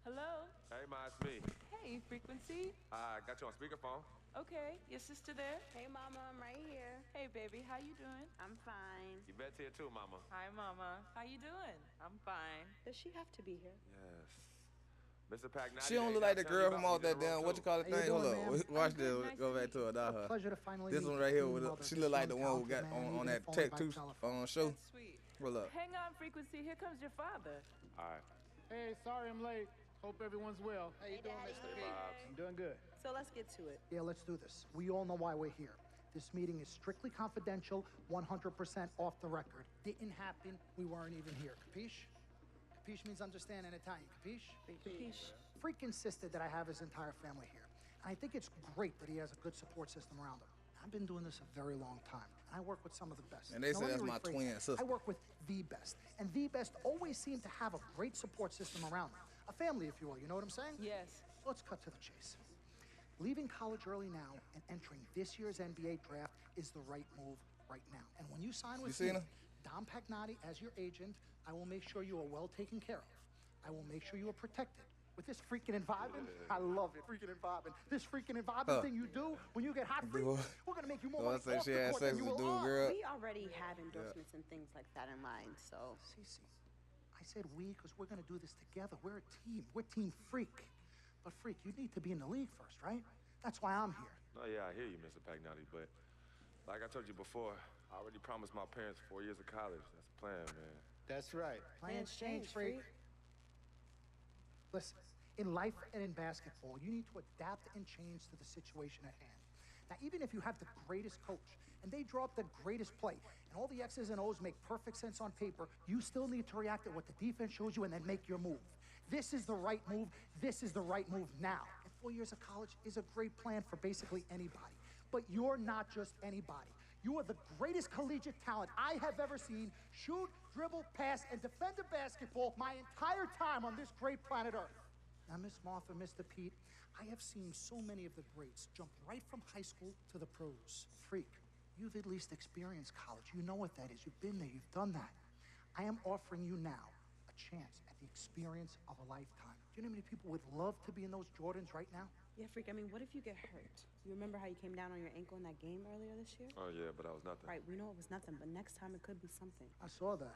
Hello? Hey, Ma, it's me. Hey, Frequency. I got you on speakerphone. Okay, your sister there? Hey, Mama, I'm right here. Hey, baby, how you doing? I'm fine. Yvette's here too, Mama. Hi, Mama. How you doing? I'm fine. Does she have to be here? Yes. Mr. Pagnotti, She don't they look not like the telling you girl about from when all he's in that the room, damn what too. you call it How you thing. Hold doing, up, ma'am? watch good. this. Nice Go to back meet to you. it. Not A her. pleasure to finally This meet one the right here queen with mother, she this look like young the one who talented got man, on even that if only Tech by Two telephone. show. That's sweet. Roll up. Hang on, Frequency. Here comes your father. All right. Hey, sorry I'm late. Hope everyone's well. How you doing, Mr. Hey, Bobs. I'm doing good. So let's get to it. Yeah, let's do this. We all know why we're here. This meeting is strictly confidential, 100% off the record. Didn't happen, we weren't even here. Capiche? Capiche means understand in Italian. Capiche? Capiche. Freak insisted that I have his entire family here. And I think it's great that he has a good support system around him. I've been doing this a very long time, and I work with some of the best. And they Now, say let that's me my rephrase twin that. sister. I work with the best, and the best always seem to have a great support system around them. A family, if you will, you know what I'm saying? Yes. Let's cut to the chase. Leaving college early now and entering this year's NBA draft is the right move right now. And when you sign with seen me, her? Dom Pagnotti, as your agent, I will make sure you are well taken care of. I will make sure you are protected. With this freaking and vibing, I love it, freaking and vibing. This freaking and vibing thing you do when you get hot freak, we're gonna make you more Well, I money say off she the had court sex than you with will dude, on. girl. We already have endorsements and things like that in mind, so. Cece, I said we because we're gonna do this together. We're a team. We're Team Freak. But Freak, you need to be in the league first, right? That's why I'm here. Oh, yeah, I hear you, Mr. Pagnotti, but like I told you before, I already promised my parents 4 years of college. That's the plan, man. That's right. Plans change, Freak. Listen, in life and in basketball, you need to adapt and change to the situation at hand. Now, even if you have the greatest coach and they draw up the greatest play and all the X's and O's make perfect sense on paper, you still need to react to what the defense shows you and then make your move. This is the right move. This is the right move now. And 4 years of college is a great plan for basically anybody. But you're not just anybody. You are the greatest collegiate talent I have ever seen shoot, dribble, pass, and defend a basketball my entire time on this great planet Earth. Now, Miss Martha, Mr. Pete, I have seen so many of the greats jump right from high school to the pros. Freak, you've at least experienced college. You know what that is. You've been there. You've done that. I am offering you now a chance at the experience of a lifetime. Do you know how many people would love to be in those Jordans right now? Yeah, Freak, I mean, what if you get hurt? You remember how you came down on your ankle in that game earlier this year? Oh, yeah, but that was nothing. Right, we know it was nothing, but next time it could be something. I saw that.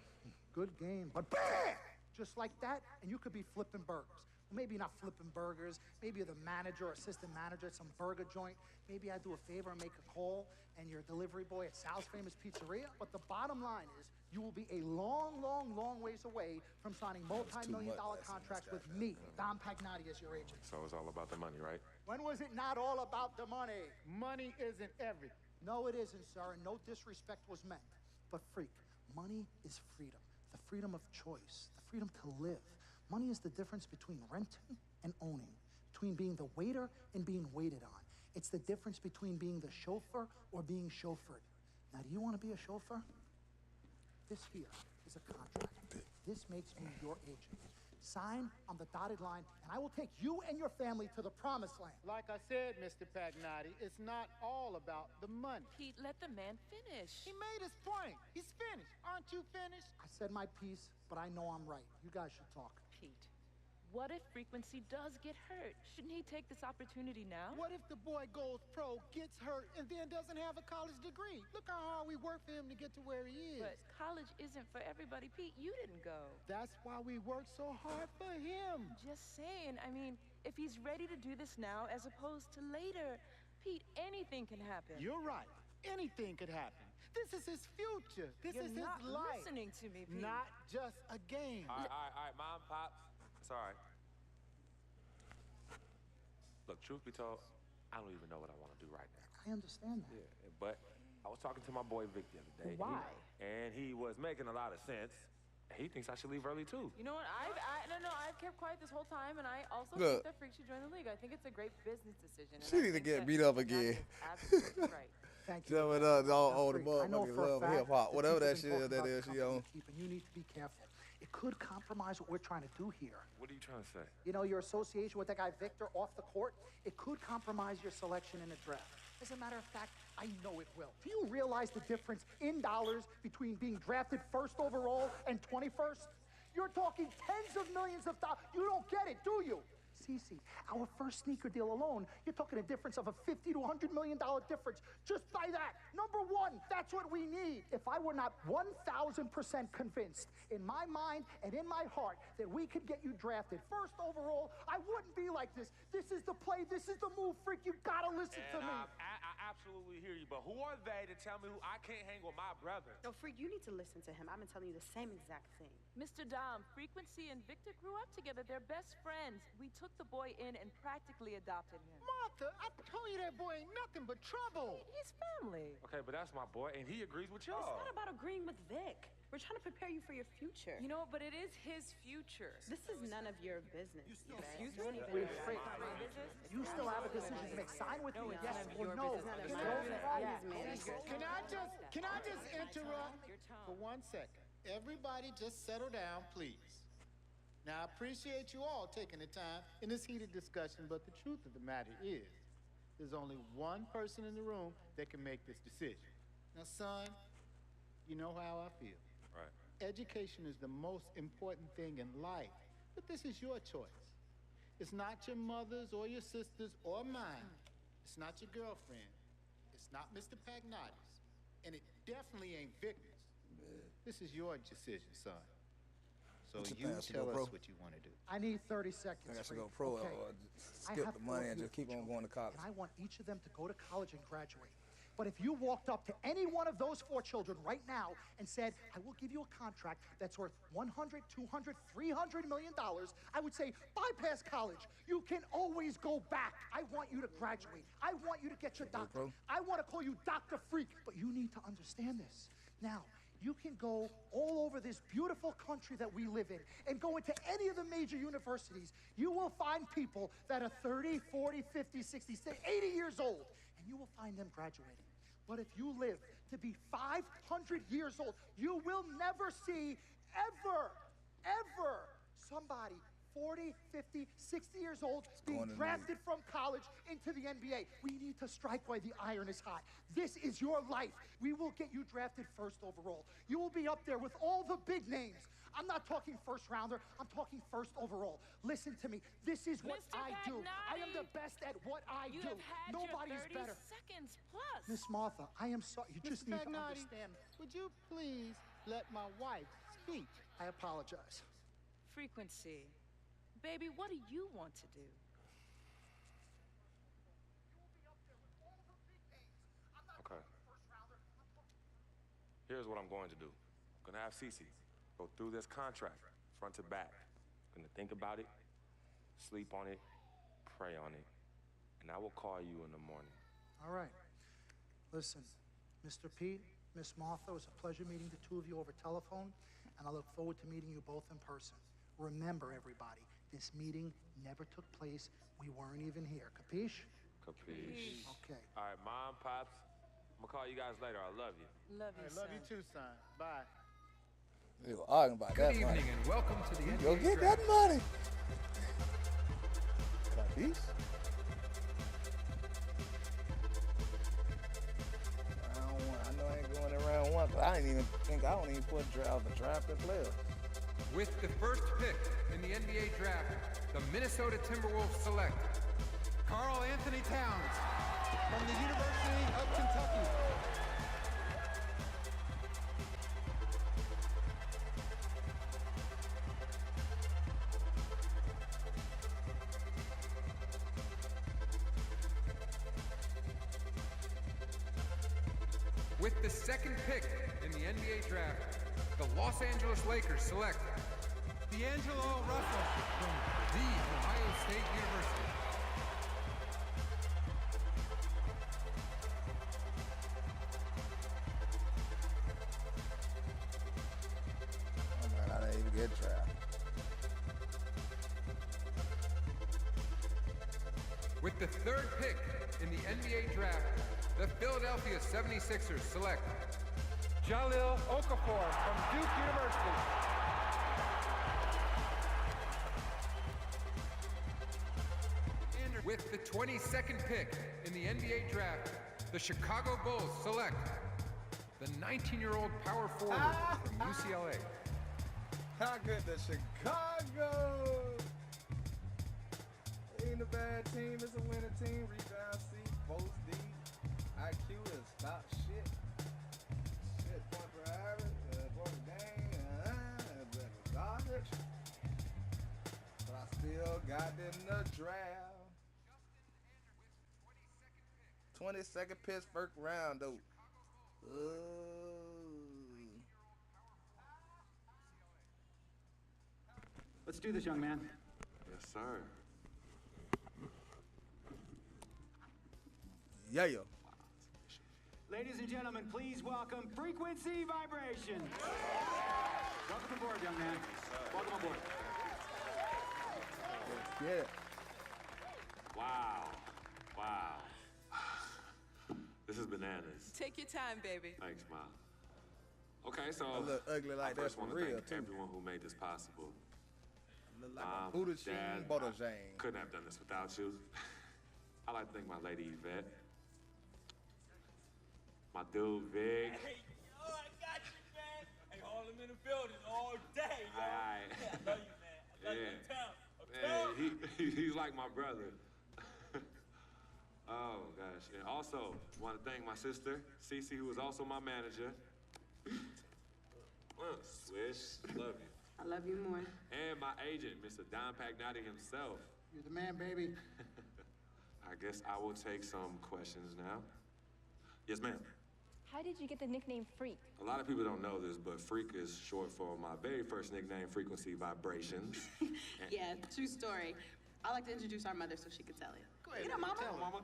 Good game. But bam! Just like that, and you could be flipping burgers. Well, maybe you're not flipping burgers. Maybe you're the manager or assistant manager at some burger joint. Maybe I do a favor and make a call, and you're a delivery boy at Sal's Famous Pizzeria. But the bottom line is, you will be a long, long, long ways away from signing multi-million-dollar contracts with me, Dom Pagnotti, as your agent. So it's all about the money, right? When was it not all about the money? Money isn't everything. No, it isn't, sir, and no disrespect was meant. But Freak, money is freedom. The freedom of choice, the freedom to live. Money is the difference between renting and owning, between being the waiter and being waited on. It's the difference between being the chauffeur or being chauffeured. Now, do you want to be a chauffeur? This here is a contract. This makes me your agent. Sign on the dotted line, and I will take you and your family to the promised land. Like I said, Mr. Pagnotti, it's not all about the money. Pete, let the man finish. He made his point. He's finished. Aren't you finished? I said my piece, but I know I'm right. You guys should talk. Pete, what if Frequency does get hurt? Shouldn't he take this opportunity now? What if the boy goes pro, gets hurt, and then doesn't have a college degree? Look how hard we work for him to get to where he is. But college isn't for everybody. Pete, you didn't go. That's why we work so hard for him. Just saying. I mean, if he's ready to do this now as opposed to later, Pete, anything can happen. You're right. Anything could happen. This is his future. This You're is not his life. listening to me, Pete. Not just a game. All right, Mom, Pops. It's all right. Look, truth be told, I don't even know what I want to do right now. I understand that. Yeah, but I was talking to my boy Vic the other day. Why? And he was making a lot of sense. He thinks I should leave early, too. You know what? I've kept quiet this whole time, and I also Look. think that Freak should join the league. I think it's a great business decision. and She I need to think get that beat up that again. is absolutely right. Thank you. Jumping up, all Now, old Freak, I know motherfuckers for a love fact hip hop, that whatever people that been shit talking is that about is the she company on. you keep, and you need to be careful. It could compromise what we're trying to do here. What are you trying to say? You know, your association with that guy Victor off the court, it could compromise your selection in the draft. As a matter of fact, I know it will. Do you realize the difference in dollars between being drafted first overall and 21st? You're talking tens of millions of dollars. You don't get it, do you? Cece, our first sneaker deal alone, you're talking a difference of a $50 to $100 million difference just by that. Number one, that's what we need. If I were not 1,000% convinced in my mind and in my heart that we could get you drafted first overall, I wouldn't be like this. This is the play. This is the move, Freak. You gotta listen to me. I absolutely hear you, but who are they to tell me who I can't hang with my brother? No, Freak, you need to listen to him. I've been telling you the same exact thing. Mr. Dom, Frequency and Victor grew up together. They're best friends. We took the boy in and practically adopted him. Martha, I told you that boy ain't nothing but trouble. He's family. Okay, but that's my boy, and he agrees with It's y'all. not about agreeing with Vic. We're trying to prepare you for your future. You know, but it is his future. This is none of your business. Excuse Don't me? even Wait, know Freak. why. You still have a decision to make. Sign with me, yes or your no. business. None of It's your all business. right. His manager. Can I just interrupt for 1 second? Everybody just settle down, please. Now, I appreciate you all taking the time in this heated discussion, but the truth of the matter is, there's only one person in the room that can make this decision. Now, son, you know how I feel. Right. Education is the most important thing in life, but this is your choice. It's not your mother's or your sister's or mine. It's not your girlfriend. It's not Mr. Pagnotti's. And it definitely ain't Victor's. This is your decision, son. So What's your you plan? Should tell go us pro? what you want to do. I need 30 seconds. I got to Freak. go pro Okay. or I skip have the money and four just keep on children, going to college. And I want each of them to go to college and graduate. But if you walked up to any one of those 4 children right now and said, I will give you a contract that's worth $100, $200, $300 million, I would say, bypass college. You can always go back. I want you to graduate. I want you to get your doctorate. I want to call you Dr. Freak, but you need to understand this. Now, you can go all over this beautiful country that we live in and go into any of the major universities. You will find people that are 30, 40, 50, 60, 80 years old, and you will find them graduating. But if you live to be 500 years old, you will never see ever somebody 40, 50, 60 years old being going in the drafted from college into the NBA. We need to strike while the iron is hot. This is your life. We will get you drafted first overall. You will be up there with all the big names. I'm not talking first rounder, I'm talking first overall. Listen to me. This is what Mr. I do. I am the Pagnotti, best at what I You do. have had Nobody your is 30 better. seconds plus. Miss Martha, I am sorry. You just Mr. need to Pagnotti, understand. would you please let my wife speak? I apologize. Frequency. Baby, what do you want to do? Okay. Here's what I'm going to do. I'm gonna have Cece go through this contract, front to back. Gonna think about it, sleep on it, pray on it, and I will call you in the morning. All right. Listen, Mr. Pete, Miss Martha, it was a pleasure meeting the two of you over telephone, and I look forward to meeting you both in person. Remember, everybody, this meeting never took place. We weren't even here. Capiche? Capiche? Okay. All right, Mom, Pops, I'm gonna call you guys later. I love you. Love you, I love you son. too, son. Bye. They were arguing about Good that money. evening and welcome to the NBA Go get Draft. that money. Capiche? I know I ain't going in round 1, but I don't even put drafted players. With the first pick in the NBA draft, the Minnesota Timberwolves select Karl Anthony Towns from the University of Kentucky. With the second pick in the NBA draft, the Los Angeles Lakers select D'Angelo Russell from The Ohio State University. Oh man, I didn't even get drafted. With the third pick in the NBA draft, the Philadelphia 76ers select Jahlil Okafor from Duke University. And with the 22nd pick in the NBA draft, the Chicago Bulls select the 19-year-old power forward from UCLA. How good the Chicago? Ain't a bad team, it's a winning team. Rebound C, post D. IQ is top shit. Shit, point per average, point per game, garbage. But I still got in the draft. 22nd pick, first round, though. Let's do this, young man. Yes, sir. Yeah. Ladies and gentlemen, please welcome Frequency Vibration. Welcome aboard, young man. Welcome aboard. Yeah. Wow. This is bananas. Take your time, baby. Thanks, Ma. Okay, so I look ugly like that first for want to real, thank too. everyone who made this possible. Look like Mom, a Buddha Sheen, Dad, Buddha Sheen. couldn't have done this without you. I'd like to thank my lady Yvette, my dude Vic. Hey, yo, I got you, man. Hey, hold him in the building all day, yo. Aye. Yeah, I love you, man. I love you in town. Man, he's like my brother. Oh, gosh. And also, want to thank my sister, Cece, who is also my manager. Swish, love you. I love you more. And my agent, Mr. Don Pagnotti himself. You're the man, baby. I guess I will take some questions now. Yes, ma'am. How did you get the nickname Freak? A lot of people don't know this, but Freak is short for my very first nickname, Frequency Vibrations. Yeah, true story. I like to introduce our mother so she could tell it. Go ahead, You know, Mama. tell her, Mama.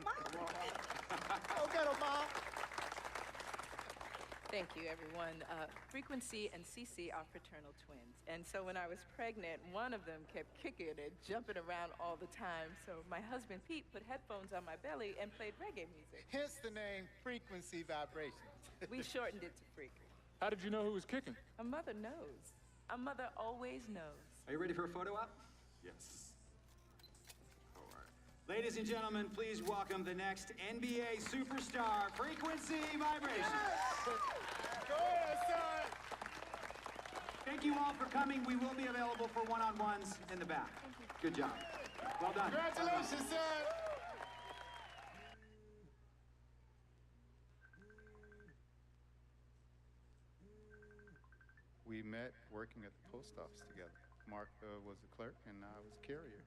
Mama. Go get her, Mom. Thank you, everyone. Frequency and Cece are fraternal twins. And so when I was pregnant, one of them kept kicking and jumping around all the time. So my husband, Pete, put headphones on my belly and played reggae music. Hence the name Frequency Vibrations. We shortened it to Freak. How did you know who was kicking? A mother knows. A mother always knows. Are you ready for a photo op? Yes. All right. Ladies and gentlemen, please welcome the next NBA superstar, Frequency Vibration. Go ahead, son. Thank you all for coming. We will be available for one-on-ones in the back. Good job. Well done. Congratulations, son. We met working at the post office together. Mark was the clerk and I was a carrier.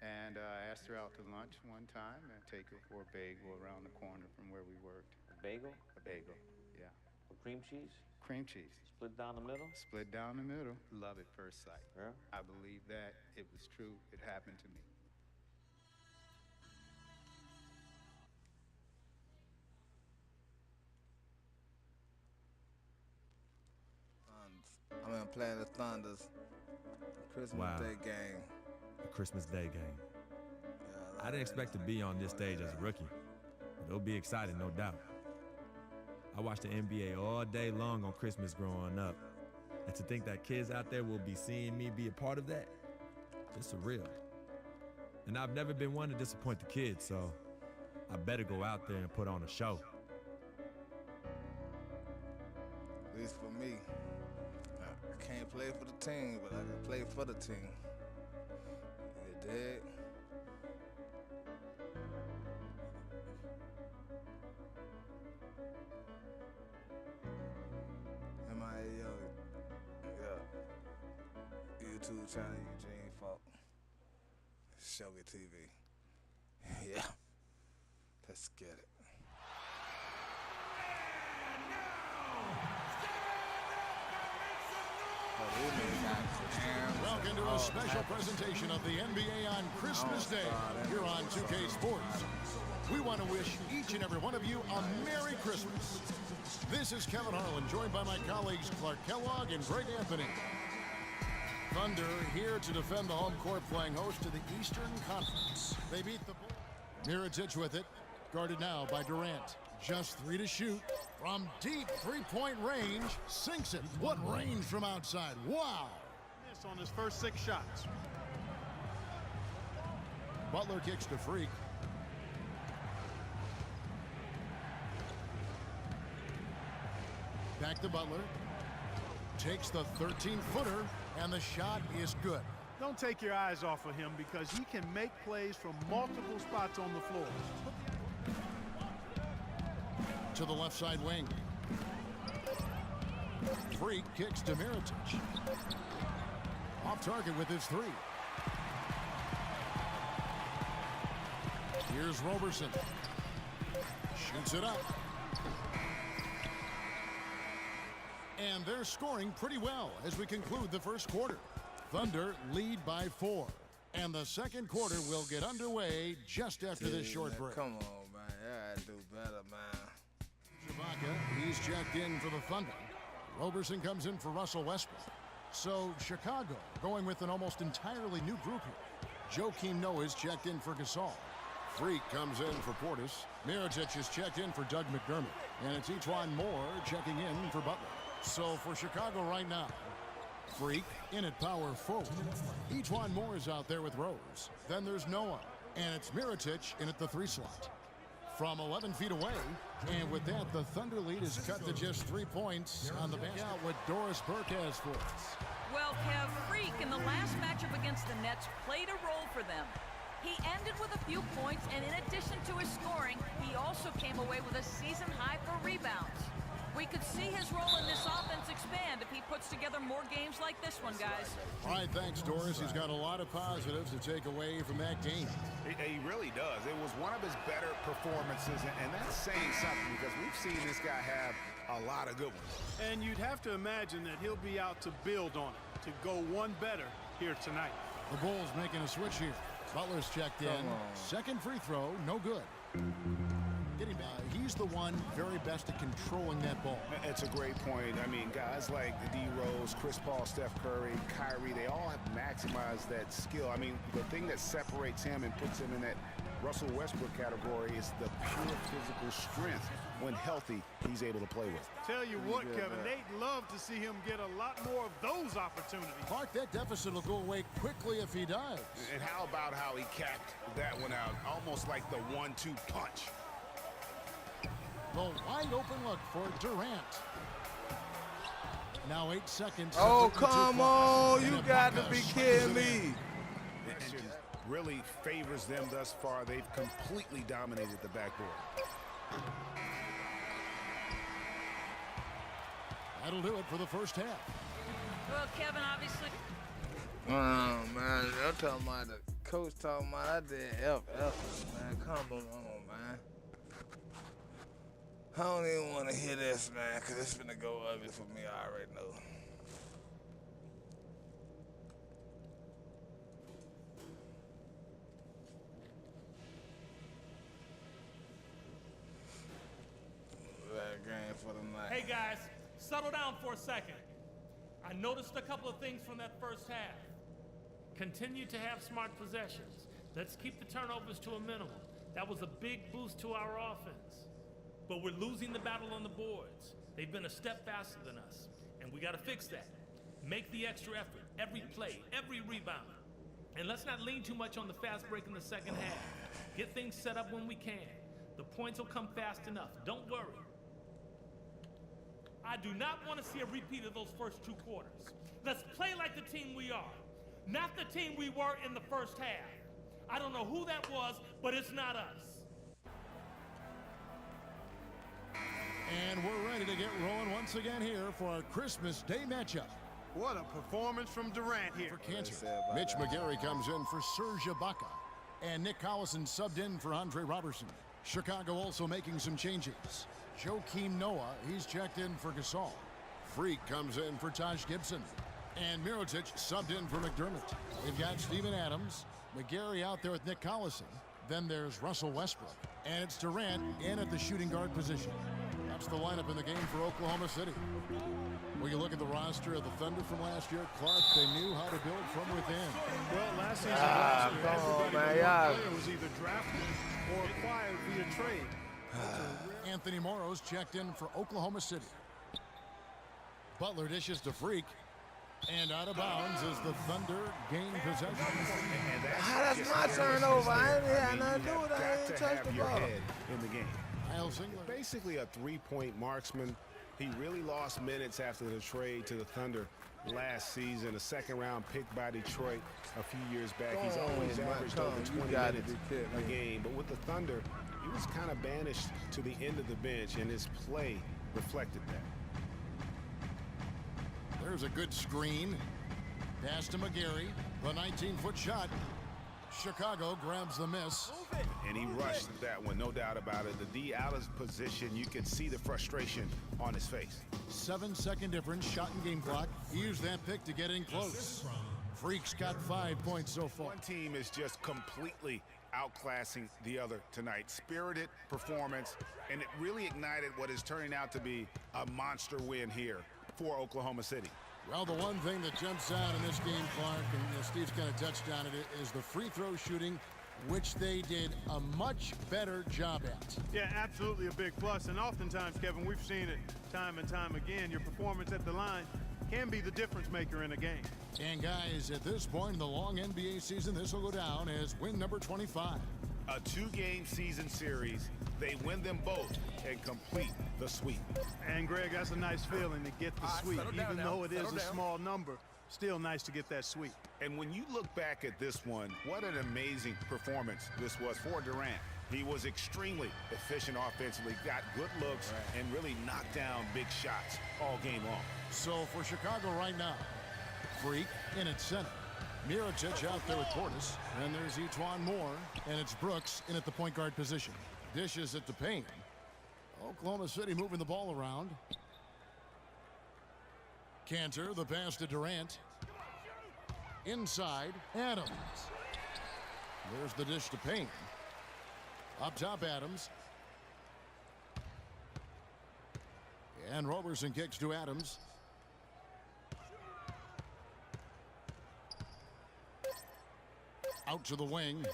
And I asked her out to lunch one time and take her for a bagel around the corner from where we worked. A bagel? A bagel, yeah. With cream cheese? Cream cheese. Split down the middle? Split down the middle. Love at first sight. Yeah? I believe that. It was true. It happened to me. I'm in Planet Thunder's Christmas Day game. The Christmas Day game. Yeah, I didn't expect to be on this stage as a rookie, but it'll be exciting, no doubt. I watched the NBA all day long on Christmas growing up, and to think that kids out there will be seeing me be a part of that, it's surreal. And I've never been one to disappoint the kids, so I better go out there and put on a show. At least for me. I can't play for the team, but I can play for the team. You dig? MIAO, yeah. YouTube channel, Eugene Falk. Showy TV. Yeah. Let's get it. Welcome to a special presentation of the NBA on Christmas Day here on 2K Sports. We want to wish each and every one of you a Merry Christmas. This is Kevin Harlan, joined by my colleagues Clark Kellogg and Greg Anthony. Thunder here to defend the home court, playing host to the Eastern Conference. They beat the Bulls. Mirotic with it, guarded now by Durant. Just 3 to shoot. From deep three-point range, sinks it. What range from outside. Wow. Miss on his first 6 shots. Butler kicks to Freak. Back to Butler. takes the 13-footer, and the shot is good. Don't take your eyes off of him because he can make plays from multiple spots on the floor. To the left side wing. Freak kicks to Mirotic. Off target with his three. Here's Roberson. Shoots it up. And they're scoring pretty well as we conclude the first quarter. Thunder lead by 4. And the second quarter will get underway just after this short break. Come on, man. I gotta do better, man. Shabaka, he's checked in for the Thunder. Roberson comes in for Russell Westbrook. So Chicago going with an almost entirely new group here. Joakim Noah is checked in for Gasol. Freak comes in for Portis. Mirotic is checked in for Doug McDermott. And it's E'Twaun Moore checking in for Butler. So for Chicago right now, Freak in at power forward. E'Twaun Moore is out there with Rose. Then there's Noah. And it's Mirotic in at the 3 slot. From 11 feet away, and with that, the Thunder lead is cut to just 3 points on the basket. Out what Doris Burke has for us. Well, Kev, Freak in the last matchup against the Nets played a role for them. He ended with a few points, and in addition to his scoring, he also came away with a season high for rebounds. We could see his role in this offense expand if he puts together more games like this one, guys. All right, thanks, Doris. He's got a lot of positives to take away from that game. He really does. It was one of his better performances, and that's saying something because we've seen this guy have a lot of good ones. And you'd have to imagine that he'll be out to build on it, to go one better here tonight. The Bulls making a switch here. Butler's checked in. Second free throw, no good. Getting back, he's the one very best at controlling that ball. It's a great point. I mean, guys like D. Rose, Chris Paul, Steph Curry, Kyrie, they all have maximized that skill. I mean, the thing that separates him and puts him in that Russell Westbrook category is the pure physical strength. When healthy, he's able to play with. Tell you what, Kevin, they'd love to see him get a lot more of those opportunities. Mark, that deficit will go away quickly if he does. And how about how he capped that one out, almost like the 1-2 punch. The wide open look for Durant. Now 8 seconds. Oh, come on. You got to be kidding me. It really favors them thus far. They've completely dominated the backboard. That'll do it for the first half. Well, Kevin, obviously. Oh, man. They're talking about the coach talking about I did F, man. Come on, man. I don't even want to hear this, man, because it's going to go ugly for me. I already know. That game for the night. Hey, guys, settle down for a second. I noticed a couple of things from that first half. Continue to have smart possessions. Let's keep the turnovers to a minimum. That was a big boost to our offense. But we're losing the battle on the boards. They've been a step faster than us, and we got to fix that. Make the extra effort, every play, every rebound. And let's not lean too much on the fast break in the second half. Get things set up when we can. The points will come fast enough. Don't worry. I do not want to see a repeat of those first 2 quarters. Let's play like the team we are, not the team we were in the first half. I don't know who that was, but it's not us. And we're ready to get rolling once again here for our Christmas Day matchup. What a performance from Durant here. For Cantor, Mitch McGary comes in for Serge Ibaka. And Nick Collison subbed in for Andre Robertson. Chicago also making some changes. Joakim Noah, he's checked in for Gasol. Freak comes in for Taj Gibson. And Mirotic subbed in for McDermott. They've got Steven Adams, McGary out there with Nick Collison. Then there's Russell Westbrook. And it's Durant in at the shooting guard position. That's the lineup in the game for Oklahoma City. When you look at the roster of the Thunder from last year, Clark, they knew how to build from within. Well, last season, everybody was either drafted or acquired via trade. Anthony Morrow's checked in for Oklahoma City. Butler dishes to Freak. And out of bounds as the Thunder gain possession. That's my turnover. I ain't had nothing to do with it. I ain't touched the ball. In the game. Miles Singler. Basically a 3-point marksman. He really lost minutes after the trade to the Thunder last season. A second-round pick by Detroit a few years back. He's always averaged over 20 minutes a game. But with the Thunder, he was kind of banished to the end of the bench, and his play reflected that. There's a good screen. Pass to McGarry. The 19-foot shot. Chicago grabs the miss. And he rushed that one, no doubt about it. The D out of position, you could see the frustration on his face. 7-second difference, shot and game clock. He used that pick to get in close. Freak's got 5 points so far. One team is just completely outclassing the other tonight. Spirited performance, and it really ignited what is turning out to be a monster win here for Oklahoma City. Well, the one thing that jumps out in this game, Clark, and Steve's kind of touched on it, is the free throw shooting, which they did a much better job at. Yeah, absolutely a big plus. And oftentimes, Kevin, we've seen it time and time again. Your performance at the line can be the difference maker in a game. And guys, at this point in the long NBA season, this will go down as win number 25. A 2-game season series. They win them both and complete the sweep. And Greg, that's a nice feeling to get the sweep. Even though it is a small number, still nice to get that sweep. And when you look back at this one, what an amazing performance this was for Durant. He was extremely efficient offensively, got good looks, and really knocked down big shots all game long. So for Chicago right now, Freak in at center. Mirotic out there with Portis. And there's Etuan Moore. And it's Brooks in at the point guard position. Dishes it to Payne. Oklahoma City moving the ball around. Cantor, the pass to Durant. Inside, Adams. There's the dish to Payne. Up top, Adams. And Roberson kicks to Adams. Out to the wing.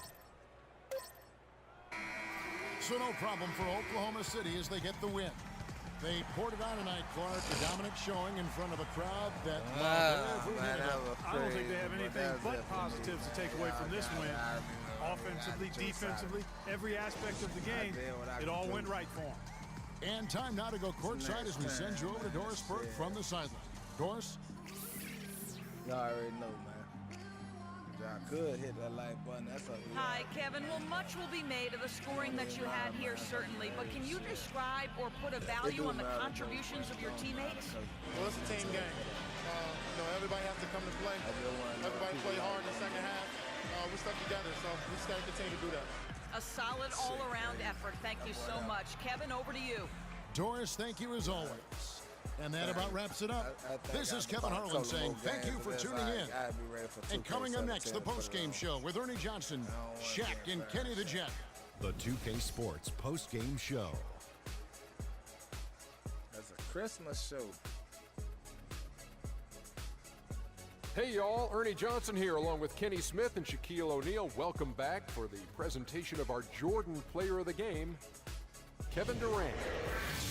So no problem for Oklahoma City as they get the win. They poured it on tonight, Clark. A dominant showing in front of a crowd that I don't think they have anything but positives to take away from this win. Offensively, defensively, every aspect of the game, it all went right for them. And time now to go courtside as we send you over to Doris Burke from the sideline. Doris? You already know, man. I could hit that like button. That's a Hi, Kevin. Well, much will be made of the scoring that you had here, certainly. But can you describe or put a value on the contributions of your teammates? Well, it's a team game. Everybody has to come to play. Everybody play hard in the second half. We stuck together, so we just got to continue to do that. A solid all-around effort. Thank you so much. Kevin, over to you. Doris, thank you as always. And that about wraps it up. This is Kevin Harlan saying thank you for tuning in. And coming up next, the postgame show with Ernie Johnson, Shaq, and Kenny the Jet. The 2K Sports postgame show. That's a Christmas show. Hey y'all, Ernie Johnson here along with Kenny Smith and Shaquille O'Neal. Welcome back for the presentation of our Jordan Player of the Game, Kevin Durant.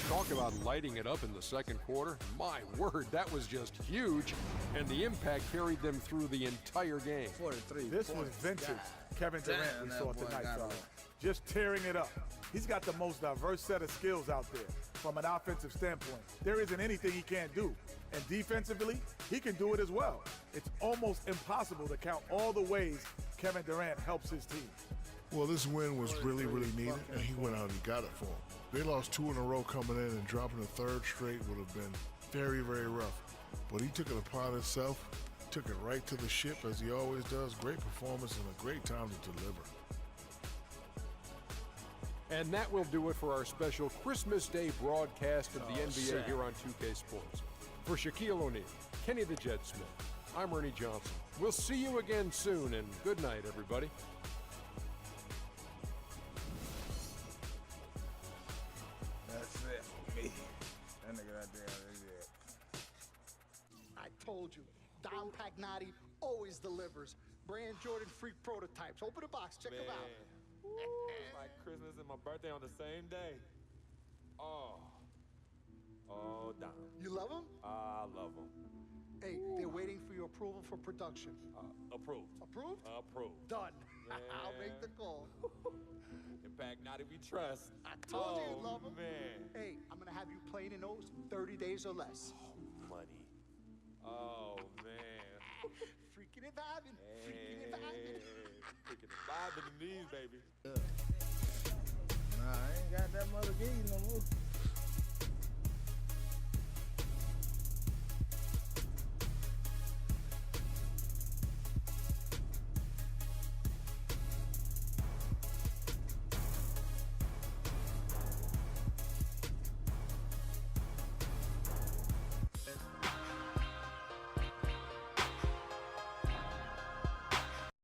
Talk about lighting it up in the second quarter. My word, that was just huge, and the impact carried them through the entire game. 43. This was vintage Kevin Durant we saw tonight, fellas. Just tearing it up. He's got the most diverse set of skills out there from an offensive standpoint. There isn't anything he can't do. And defensively, he can do it as well. It's almost impossible to count all the ways Kevin Durant helps his team. Well, this win was really, really needed, and he went out and got it for him. They lost 2 in a row coming in, and dropping a third straight would have been very, very rough. But he took it upon himself, took it right to the ship, as he always does. Great performance and a great time to deliver. And that will do it for our special Christmas Day broadcast of the NBA here on 2K Sports. For Shaquille O'Neal, Kenny the Jet Smith, I'm Ernie Johnson. We'll see you again soon, and good night, everybody. That's it for me. That nigga right there is it. I told you, Dom Pagnotti always delivers. Brand Jordan Freak prototypes. Open the box, check them out. It's like Christmas and my birthday on the same day. Oh, Dom. You love them? I love them. Hey, they're waiting for your approval for production. Approved. Approved? Approved. Done. I'll make the call. Impact, not if we trust. I told you you'd love him. Man. Hey, I'm gonna have you playing in those 30 days or less. Money. Oh, man. Freaking and vibing. Freaking and vibing. Freaking and vibing in these, baby. Nah, I ain't got that mother gig no more.